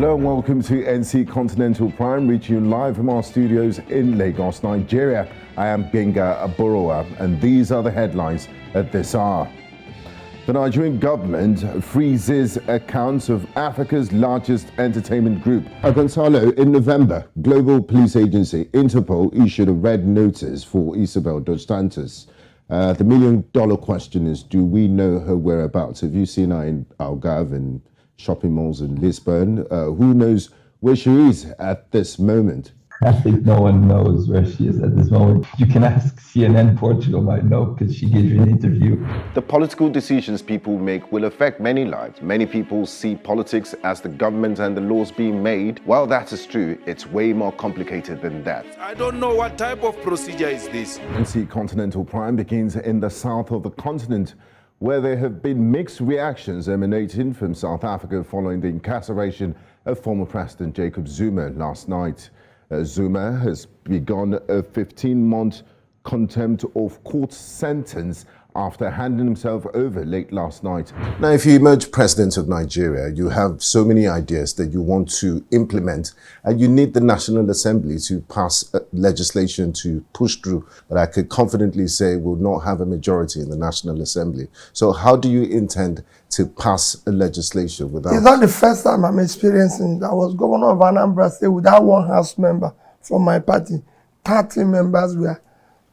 Hello and welcome to NC Continental Prime, reaching you live from our studios in Lagos, Nigeria. I am Gbenga Aborowa, and these are the headlines at this hour. The Nigerian government freezes accounts of Africa's largest entertainment group. Gonzalo, in November, Global Police Agency Interpol issued a red notice for Isabel dos Santos. The million-dollar question is, do we know her whereabouts? Have you seen her in Algarve and shopping malls in Lisbon? Who knows where she is at this moment? I think no one knows where she is at this moment. You can ask CNN Portugal might know because she gave you an interview. The political decisions people make will affect many lives. Many people see politics as the government and the laws being made. While that is true, it's way more complicated than that. I don't know what type of procedure is this. NC Continental Prime begins in the south of the continent, where there have been mixed reactions emanating from South Africa following the incarceration of former President Jacob Zuma last night. Zuma has begun a 15-month contempt of court sentence after handing himself over late last night. Now, if you emerge president of Nigeria, you have so many ideas that you want to implement, and you need the National Assembly to pass legislation to push through that I could confidently say will not have a majority in the National Assembly. So how do you intend to pass a legislation without... It's not the first time I'm experiencing that. I was governor of Anambra State without one House member from my party. 30 members were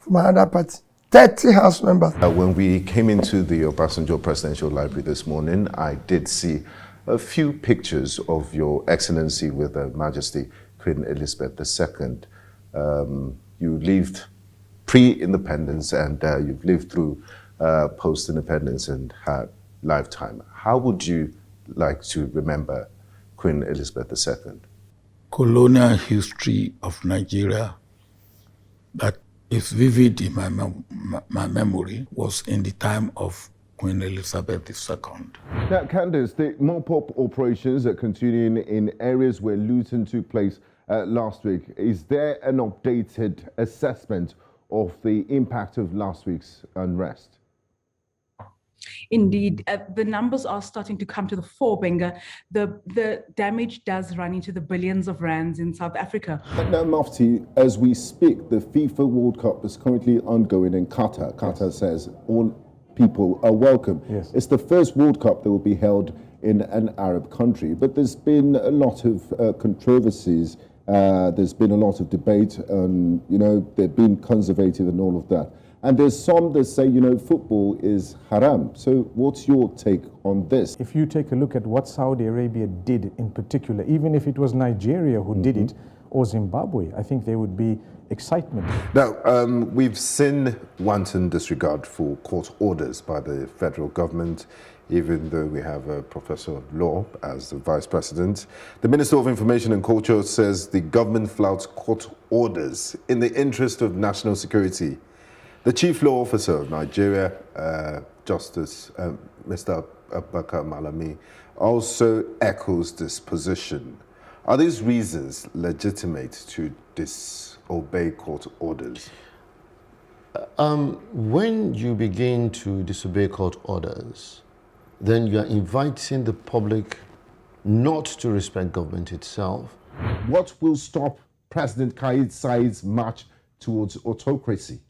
from another party. 30 House members. When we came into the Obasanjo Presidential Library this morning, I did see a few pictures of Your Excellency with Her Majesty Queen Elizabeth II. You lived pre-independence and you've lived through post-independence and had lifetime. How would you like to remember Queen Elizabeth II? Colonial history of Nigeria that is vivid in my memory was in the time of Queen Elizabeth II. Now, Candace, the mop-up operations are continuing in areas where looting took place last week. Is there an updated assessment of the impact of last week's unrest? Indeed, the numbers are starting to come to the fore, Gbenga. The damage does run into the billions of rands in South Africa. Now, Mufti, as we speak, the FIFA World Cup is currently ongoing in Qatar. Qatar says all people are welcome. Yes. It's the first World Cup that will be held in an Arab country, but there's been a lot of controversies. There's been a lot of debate, they've been conservative and all of that. And there's some that say, football is haram. So what's your take on this? If you take a look at what Saudi Arabia did in particular, even if it was Nigeria who did it, or Zimbabwe, I think there would be excitement. Now, we've seen wanton disregard for court orders by the federal government, even though we have a professor of law as the vice president. The Minister of Information and Culture says the government flouts court orders in the interest of national security. The Chief Law Officer of Nigeria, Justice Mr. Abubakar Malami, also echoes this position. Are these reasons legitimate to disobey court orders? When you begin to disobey court orders, then you are inviting the public not to respect government itself. What will stop President Kais Said's march towards autocracy?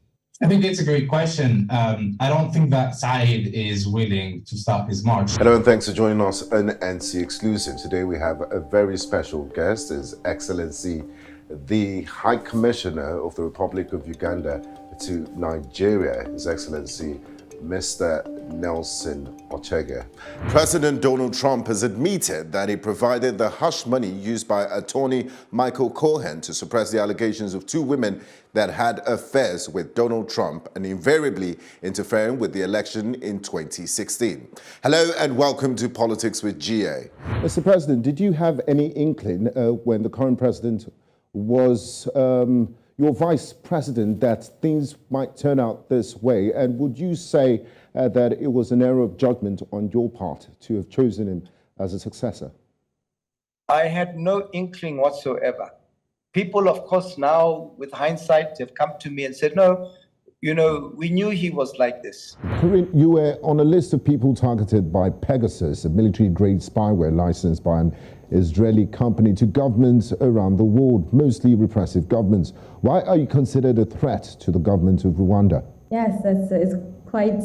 I think it's a great question. I don't think that Said is willing to stop his march. Hello and thanks for joining us on NC Exclusive. Today we have a very special guest, His Excellency, the High Commissioner of the Republic of Uganda to Nigeria, His Excellency, Mr. Nelson Ochege. President Donald Trump has admitted that he provided the hush money used by attorney Michael Cohen to suppress the allegations of two women that had affairs with Donald Trump and invariably interfering with the election in 2016. Hello and welcome to Politics with GA. Mr. President, did you have any inkling when the current president was your vice president that things might turn out this way? And would you say that it was an error of judgment on your part to have chosen him as a successor? I had no inkling whatsoever. People, of course, now with hindsight have come to me and said, no, you know, we knew he was like this. Corinne, you were on a list of people targeted by Pegasus, a military-grade spyware licensed by an Israeli company to governments around the world, mostly repressive governments. Why are you considered a threat to the government of Rwanda? Yes, it's quite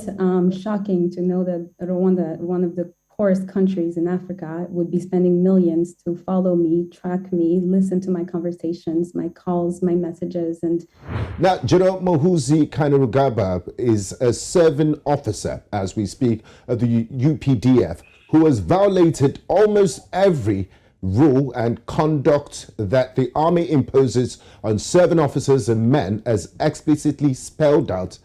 shocking to know that Rwanda, one of the poorest countries in Africa, would be spending millions to follow me, track me, listen to my conversations, my calls, my messages. And now, General Muhoozi Kainerugaba is a serving officer, as we speak, of the UPDF, who has violated almost every rule and conduct that the army imposes on serving officers and men, as explicitly spelled out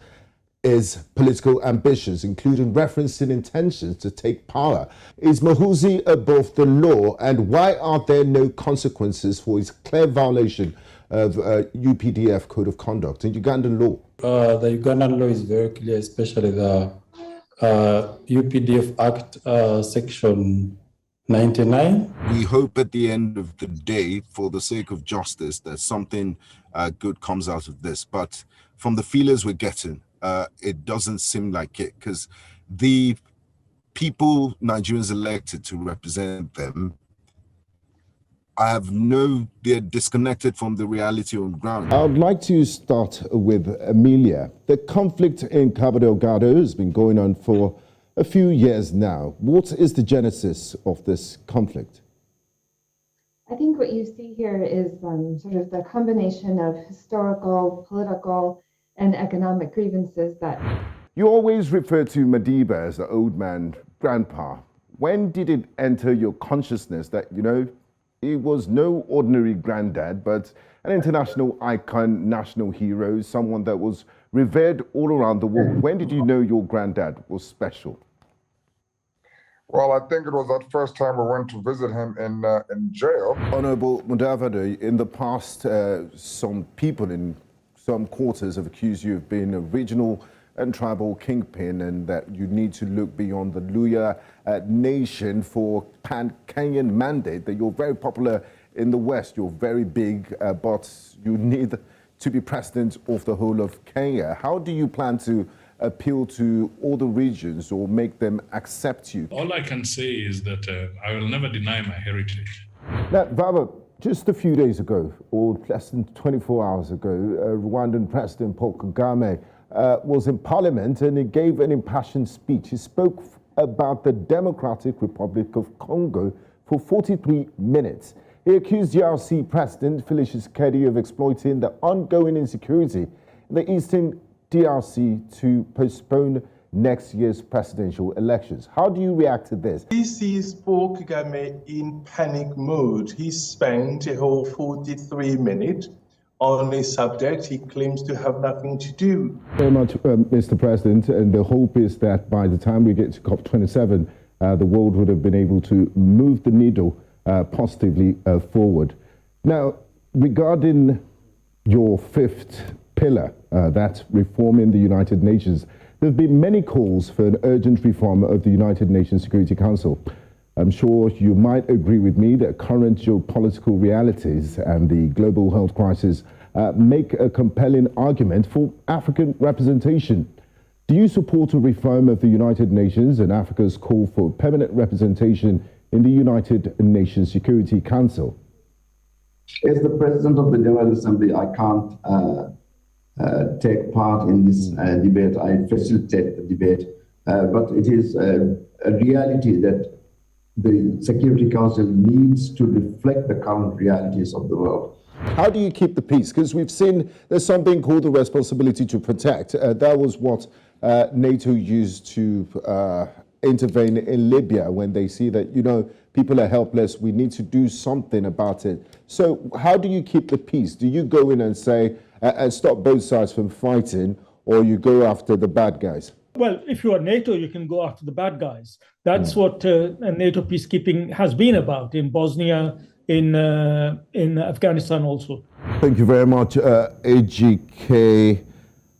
is political ambitions, including referencing intentions to take power. Is Muhoozi above the law, and why are there no consequences for his clear violation of UPDF Code of Conduct and Ugandan law? The Ugandan law is very clear, especially the UPDF Act Section 99. We hope at the end of the day, for the sake of justice, that something good comes out of this. But from the feelers we're getting, it doesn't seem like it, because the people Nigerians elected to represent them, they're disconnected from the reality on the ground. I would like to start with Amelia. The conflict in Cabo Delgado has been going on for a few years now. What is the genesis of this conflict? I think what you see here is sort of the combination of historical, political, and economic grievances that... You always refer to Madiba as the old man grandpa. When did it enter your consciousness that, you know, he was no ordinary granddad, but an international icon, national hero, someone that was revered all around the world? When did you know your granddad was special? Well, I think it was that first time we went to visit him in jail. Honorable Mudavade, in the past, some people in some quarters have accused you of being a regional and tribal kingpin, and that you need to look beyond the Luya nation for pan-Kenyan mandate, that you're very popular in the West, you're very big, but you need to be president of the whole of Kenya. How do you plan to appeal to all the regions or make them accept you? All I can say is that I will never deny my heritage. Now, Baba, just a few days ago, or less than 24 hours ago, Rwandan President Paul Kagame was in Parliament, and he gave an impassioned speech. He spoke about the Democratic Republic of Congo for 43 minutes. He accused DRC President Felix Tshisekedi of exploiting the ongoing insecurity in the eastern DRC to postpone next year's presidential elections. How do you react to this? He sees Paul Kagame in panic mode. He spent a whole 43 minutes on a subject he claims to have nothing to do. Very much, Mr. President, and the hope is that by the time we get to COP27, the world would have been able to move the needle positively forward. Now, regarding your fifth pillar, that's reforming the United Nations, there have been many calls for an urgent reform of the United Nations Security Council. I'm sure you might agree with me that current geopolitical realities and the global health crisis make a compelling argument for African representation. Do you support a reform of the United Nations and Africa's call for permanent representation in the United Nations Security Council? As the President of the General Assembly, I can't take part in this debate. I facilitate the debate, but it is a reality that the Security Council needs to reflect the current realities of the world. How do you keep the peace? Because we've seen there's something called the responsibility to protect. That was what NATO used to intervene in Libya when they see that, you know, people are helpless, we need to do something about it. So how do you keep the peace? Do you go in and say, and stop both sides from fighting, or you go after the bad guys? Well, if you are NATO, you can go after the bad guys. That's what NATO peacekeeping has been about in Bosnia, in Afghanistan also. Thank you very much, AGK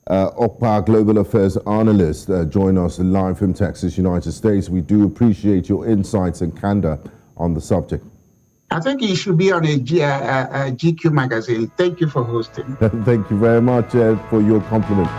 Okpa, Global Affairs Analyst. Join us live from Texas, United States. We do appreciate your insights and candor on the subject. I think you should be on a GQ magazine. Thank you for hosting. Thank you very much for your compliment.